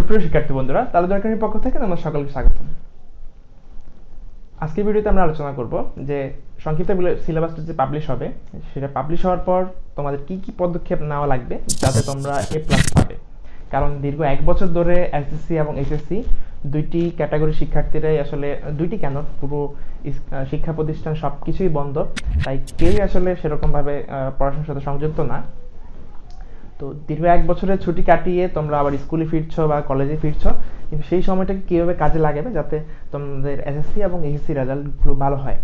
সুপ্রিয় শিক্ষার্থী বন্ধুরা, তালুকদার একাডেমির পক্ষ থেকে তোমাদের সকলকে স্বাগতম। আজকের ভিডিওতে আমরা আলোচনা করব যে সংক্ষিপ্ত সিলেবাসটা যে পাবলিশ হবে, সেটা পাবলিশ হওয়ার পর তোমাদের কি কি পদক্ষেপ নেওয়া লাগবে যাতে তোমরা A+ পাবে। কারণ দীর্ঘ 1 বছর ধরে SSC এবং HSC দুইটি ক্যাটাগরির শিক্ষার্থীরাই আসলে দুইটি কেন পুরো শিক্ষা প্রতিষ্ঠান সব কিছুই বন্ধ, তাই কেউই আসলে সেরকমভাবে পড়াশোনার সাথে সংযুক্ত না। তো দীর্ঘ 1 বছরের ছুটি কাটিয়ে তোমরা আবার স্কুলে ফিরছো বা কলেজে ফিরছো, কিন্তু সেই সময়টাকে কীভাবে কাজে লাগাবে যাতে তোমাদের SSC এবং HSC রেজাল্টগুলো ভালো হয়।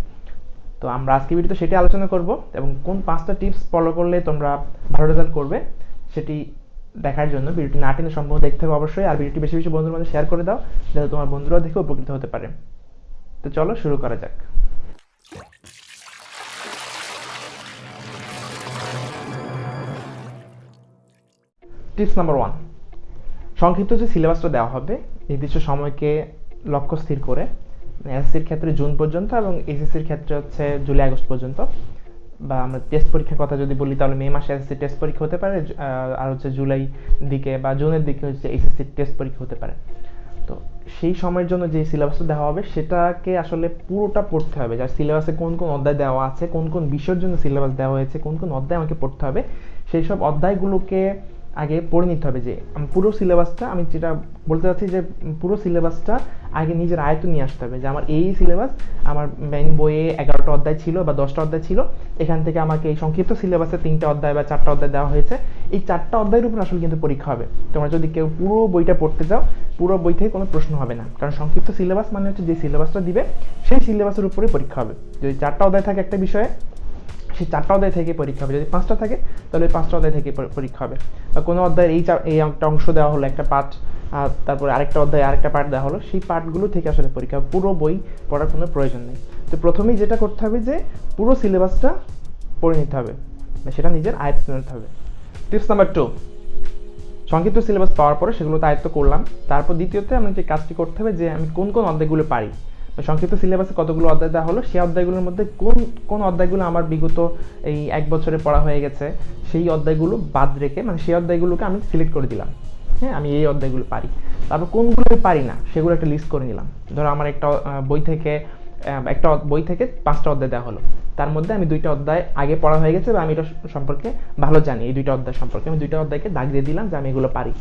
তো আমরা আজকে ভিডিওতে সেটি আলোচনা করব এবং কোন 5টা টিপস ফলো করলে তোমরা ভালো রেজাল্ট করবে সেটি দেখার জন্য ভিডিওটি না টেনে সম্পূর্ণ দেখতে হবে অবশ্যই। আর ভিডিওটি বেশি বেশি বন্ধুদের মধ্যে শেয়ার করে দাও যাতে তোমার বন্ধুরাও দেখে উপকৃত হতে পারে। তো চলো শুরু করা যাক। টিপস নাম্বার 1, সংক্ষিপ্ত যে সিলেবাসটা দেওয়া হবে নির্দিষ্ট সময়কে লক্ষ্য স্থির করে, এসএসসির ক্ষেত্রে জুন পর্যন্ত এবং এইচএসসির ক্ষেত্রে হচ্ছে জুলাই আগস্ট পর্যন্ত, বা আমরা টেস্ট পরীক্ষার কথা যদি বলি তাহলে মে মাসে এসএসসি টেস্ট পরীক্ষা হতে পারে, আর হচ্ছে জুলাই দিকে বা জুনের দিকে হচ্ছে এইচএসসি টেস্ট পরীক্ষা হতে পারে। তো সেই সময়ের জন্য যে সিলেবাসটা দেওয়া হবে সেটাকে আসলে পুরোটা পড়তে হবে, যার সিলেবাসে কোন কোন অধ্যায় দেওয়া আছে, কোন কোন বিষয়ের জন্য সিলেবাস দেওয়া হয়েছে, কোন কোন অধ্যায় আমাকে পড়তে হবে, সেই সব অধ্যায়গুলোকে আগে পড়ে নিতে হবে। যে পুরো সিলেবাসটা, আমি যেটা বলতে চাচ্ছি যে পুরো সিলেবাসটা আগে নিজের আয়ত্তে নিয়ে আসতে হবে। যে আমার এই সিলেবাস, আমার মেইন বইয়ে 11টা অধ্যায় ছিল বা 10টা অধ্যায় ছিল, এখান থেকে আমাকে এই সংক্ষিপ্ত সিলেবাসে 3টা অধ্যায় বা 4টা অধ্যায় দেওয়া হয়েছে, এই 4টা অধ্যায়ের উপর আসলে কিন্তু পরীক্ষা হবে। তোমরা যদি কেউ পুরো বইটা পড়তে যাও, পুরো বই থেকে কোনো প্রশ্ন হবে না, কারণ সংক্ষিপ্ত সিলেবাস মানে হচ্ছে যে সিলেবাসটা দিবে সেই সিলেবাসের উপরে পরীক্ষা হবে। যদি 4টা অধ্যায় থাকে একটা বিষয়ে, সেই 4টা অধ্যায় থেকে পরীক্ষা হবে। যদি 5টা থাকে তাহলে ওই 5টা অধ্যায় থেকে পরীক্ষা হবে। বা কোনো অধ্যায়ের এই একটা অংশ দেওয়া হলো, একটা পার্ট, তারপরে আরেকটা অধ্যায় আরেকটা পার্ট দেওয়া হলো, সেই পার্টগুলো থেকে আসলে পরীক্ষা হবে। পুরো বই পড়ার কোনো প্রয়োজন নেই। তো প্রথমেই যেটা করতে হবে যে পুরো সিলেবাসটা পড়ে নিতে হবে, সেটা নিজের আয়ত্তে নিতে হবে। টিপস নাম্বার 2, সংক্ষিপ্ত সিলেবাস পাওয়ার পরে সেগুলো তো আয়ত্ত করলাম, তারপর দ্বিতীয়তে আমি যে কাজটি করতে হবে যে আমি কোন কোন অধ্যায়গুলো পারি। সংক্ষিপ্ত সিলেবাসে কতগুলো অধ্যায় দেওয়া হলো, সেই অধ্যায়গুলোর মধ্যে কোন কোন অধ্যায়গুলো আমার বিগত এই 1 বছরে পড়া হয়ে গেছে, সেই অধ্যায়গুলো বাদ রেখে, মানে সেই অধ্যায়গুলোকে আমি সিলেক্ট করে দিলাম। হ্যাঁ, আমি এই অধ্যায়গুলো পারি। তারপর কোনগুলো আমি পারি না সেগুলো একটা লিস্ট করে নিলাম। ধরো আমার একটা বই থেকে 5টা অধ্যায় দেওয়া হলো, তার মধ্যে আমি 2টা অধ্যায় আগে পড়া হয়ে গেছে বা আমি এটা সম্পর্কে ভালো জানি, এই 2টা অধ্যায় সম্পর্কে আমি 2টা অধ্যায়কে দাগ দিয়ে দিলাম যে আমি এগুলো পারি।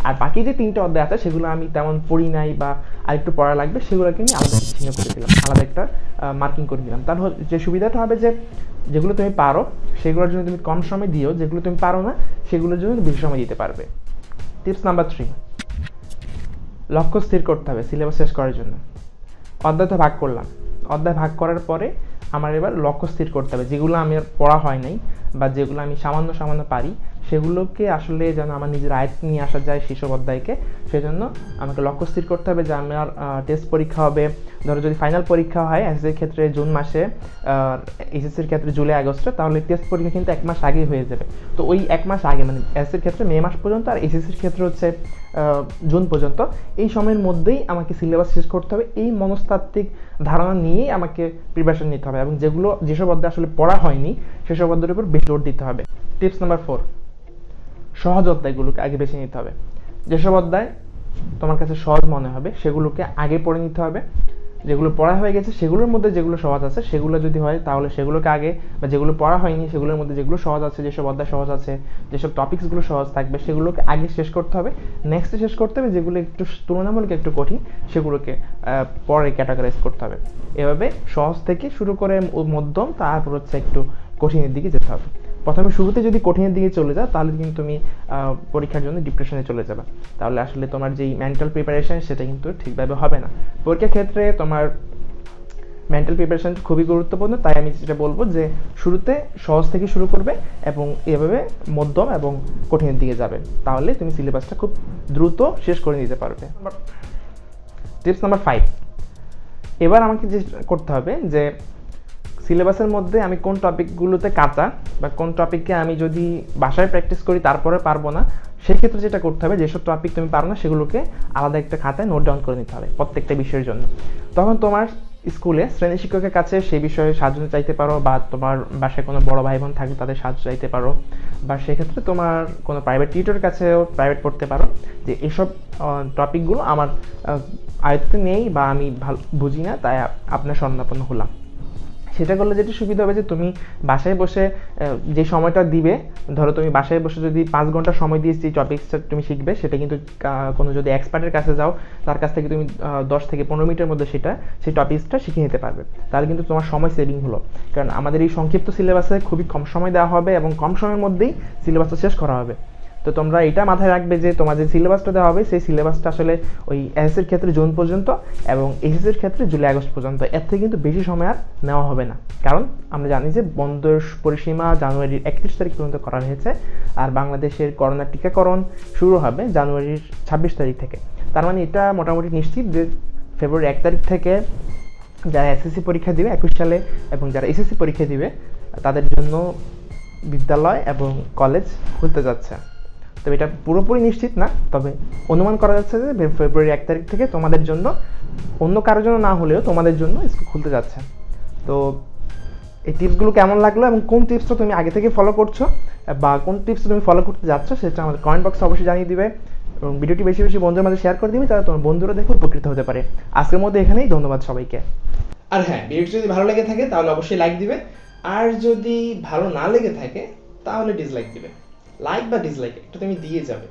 আর বাকি যে 3টা অধ্যায় আছে সেগুলো আমি তেমন পড়ি নাই বা আরেকটু পড়া লাগবে, সেগুলোকে আমি আলাদা চিহ্ন করে দিলাম, আলাদা একটা মার্কিং করে দিলাম। তার যে সুবিধাটা হবে যে যেগুলো তুমি পারো সেগুলোর জন্য তুমি কম সময় দিও, যেগুলো তুমি পারো না সেগুলোর জন্য বেশি সময় দিতে পারবে। টিপস নাম্বার 3, লক্ষ্য স্থির করতে হবে সিলেবাস শেষ করার জন্য। অধ্যায় তো ভাগ করলাম, অধ্যায় ভাগ করার পরে আমার এবার লক্ষ্য স্থির করতে হবে, যেগুলো আমি আর পড়া হয় নাই বা যেগুলো আমি সামান্য সামান্য পারি সেগুলোকে আসলে যেন আমার নিজের আয়ত্তে নিয়ে আসা যায় সেসব অধ্যায়কে। সেজন্য আমাকে লক্ষ্য স্থির করতে হবে যে আমার টেস্ট পরীক্ষা হবে, ধরো যদি ফাইনাল পরীক্ষা হয় এসএসসির ক্ষেত্রে জুন মাসে, এইচএসসির ক্ষেত্রে জুলাই আগস্টে, তাহলে টেস্ট পরীক্ষা কিন্তু 1 মাস আগেই হয়ে যাবে। তো ওই 1 মাস আগে, মানে এসএসসির ক্ষেত্রে মে মাস পর্যন্ত আর এইচএসসির ক্ষেত্রে হচ্ছে জুন পর্যন্ত, এই সময়ের মধ্যেই আমাকে সিলেবাস শেষ করতে হবে। এই মনস্তাত্ত্বিক ধারণা নিয়েই আমাকে প্রিপারেশন নিতে হবে এবং যেসব অধ্যায় আসলে পড়া হয়নি সেসব অধ্যায়ের উপর বেশি জোর দিতে হবে। টিপস নাম্বার 4, সহজ অধ্যায়গুলোকে আগে বেছে নিতে হবে। যেসব অধ্যায় তোমার কাছে সহজ মনে হবে সেগুলোকে আগে পড়ে নিতে হবে। যেগুলো পড়া হয়ে গেছে সেগুলোর মধ্যে যেগুলো সহজ আছে সেগুলো যদি হয় তাহলে সেগুলোকে আগে, বা যেগুলো পড়া হয়নি সেগুলোর মধ্যে যেগুলো সহজ আছে, যেসব অধ্যায় সহজ আছে, যেসব টপিকসগুলো সহজ থাকবে সেগুলোকে আগে শেষ করতে হবে। নেক্সটে শেষ করতে হবে যেগুলো একটু তুলনামূলক একটু কঠিন সেগুলোকে পরে ক্যাটাগরাইজ করতে হবে। এভাবে সহজ থেকে শুরু করে মধ্যম, তারপর হচ্ছে একটু কঠিনের দিকে যেতে হবে। প্রথমে শুরুতে যদি কঠিনের দিকে চলে যাও তাহলে কিন্তু তুমি পরীক্ষার জন্য ডিপ্রেশনে চলে যাবে, তাহলে আসলে তোমার যেই মেন্টাল প্রিপারেশন সেটা কিন্তু ঠিকভাবে হবে না। পরীক্ষার ক্ষেত্রে তোমার মেন্টাল প্রিপারেশন খুবই গুরুত্বপূর্ণ, তাই আমি যেটা বলবো যে শুরুতে সহজ থেকে শুরু করবে এবং এভাবে মধ্যম এবং কঠিনের দিকে যাবে, তাহলে তুমি সিলেবাসটা খুব দ্রুত শেষ করে নিতে পারবে। টিপস নাম্বার 5, এবার আমাকে যে করতে হবে যে সিলেবাসের মধ্যে আমি কোন টপিকগুলোতে কাঁচা বা কোন টপিককে আমি যদি বাসায় প্র্যাকটিস করি তারপরে পারবো না, সেক্ষেত্রে যেটা করতে হবে যেসব টপিক তুমি পারো না সেগুলোকে আলাদা একটা খাতায় নোট ডাউন করে নিতে হবে প্রত্যেকটা বিষয়ের জন্য। তখন তোমার স্কুলে শ্রেণী শিক্ষকের কাছে সেই বিষয়ে সাহায্য চাইতে পারো, বা তোমার বাসায় কোনো বড় ভাই বোন থাকলে তাদের সাহায্য চাইতে পারো, বা সেক্ষেত্রে তোমার কোনো প্রাইভেট টিউটরের কাছেও প্রাইভেট পড়তে পারো যে এসব টপিকগুলো আমার আয়ত্তে নেই বা আমি ভালো বুঝি না, তাই আপনার শরণাপন্ন হলাম। সেটা করলে যেটা সুবিধা হবে যে তুমি বাসায় বসে যে সময়টা দিবে, ধরো তুমি বাসায় বসে যদি 5 ঘন্টা সময় দিয়ে যে টপিক্সটা তুমি শিখবে, সেটা কিন্তু কোনো যদি এক্সপার্টের কাছে যাও, তার কাছ থেকে তুমি 10 থেকে 15 মিনিটের মধ্যে সেই টপিক্সটা শিখে নিতে পারবে। তাহলে কিন্তু তোমার সময় সেভিং হলো, কারণ আমাদের এই সংক্ষিপ্ত সিলেবাসে খুবই কম সময় দেওয়া হবে এবং কম সময়ের মধ্যেই সিলেবাসটা শেষ করা হবে। তো তোমরা এটা মাথায় রাখবে যে তোমার যে সিলেবাসটা দেওয়া হবে সেই সিলেবাসটা আসলে ওই এসএসসির ক্ষেত্রে জুন পর্যন্ত এবং এইচএসসির ক্ষেত্রে জুলাই আগস্ট পর্যন্ত, এর থেকে কিন্তু বেশি সময় আর নেওয়া হবে না। কারণ আমরা জানি যে বন্ধের পরিসীমা জানুয়ারির 31 তারিখ পর্যন্ত করা হয়েছে, আর বাংলাদেশের করোনার টিকাকরণ শুরু হবে জানুয়ারির 26 তারিখ থেকে। তার মানে এটা মোটামুটি নিশ্চিত যে ফেব্রুয়ারি 1 তারিখ থেকে যারা এসএসসি পরীক্ষা দিবে 21 সালে এবং যারা এসএসসি পরীক্ষা দিবে তাদের জন্য বিদ্যালয় এবং কলেজ খুলতে যাচ্ছে। তবে এটা পুরোপুরি নিশ্চিত না, তবে অনুমান করা যাচ্ছে যে ফেব্রুয়ারি 1 তারিখ থেকে তোমাদের জন্য, অন্য কারোর জন্য না হলেও তোমাদের জন্য স্কুল খুলতে যাচ্ছে। তো এই টিপসগুলো কেমন লাগলো এবং কোন টিপসটা তুমি আগে থেকে ফলো করছো বা কোন টিপসটা তুমি ফলো করতে যাচ্ছ সেটা আমাদের কমেন্ট বক্সে অবশ্যই জানিয়ে দিবে, এবং ভিডিওটি বেশি বেশি বন্ধুদের মাঝে শেয়ার করে দিবে যাতে তোমার বন্ধুরা দেখে উপকৃত হতে পারে। আজকের মধ্যে এখানেই, ধন্যবাদ সবাইকে। আর হ্যাঁ, ভিডিওটি যদি ভালো লেগে থাকে তাহলে অবশ্যই লাইক দিবে, আর যদি ভালো না লেগে থাকে তাহলে ডিসলাইক দিবে। লাইক বা ডিসলাইক একটা তুমি দিয়ে যাবে।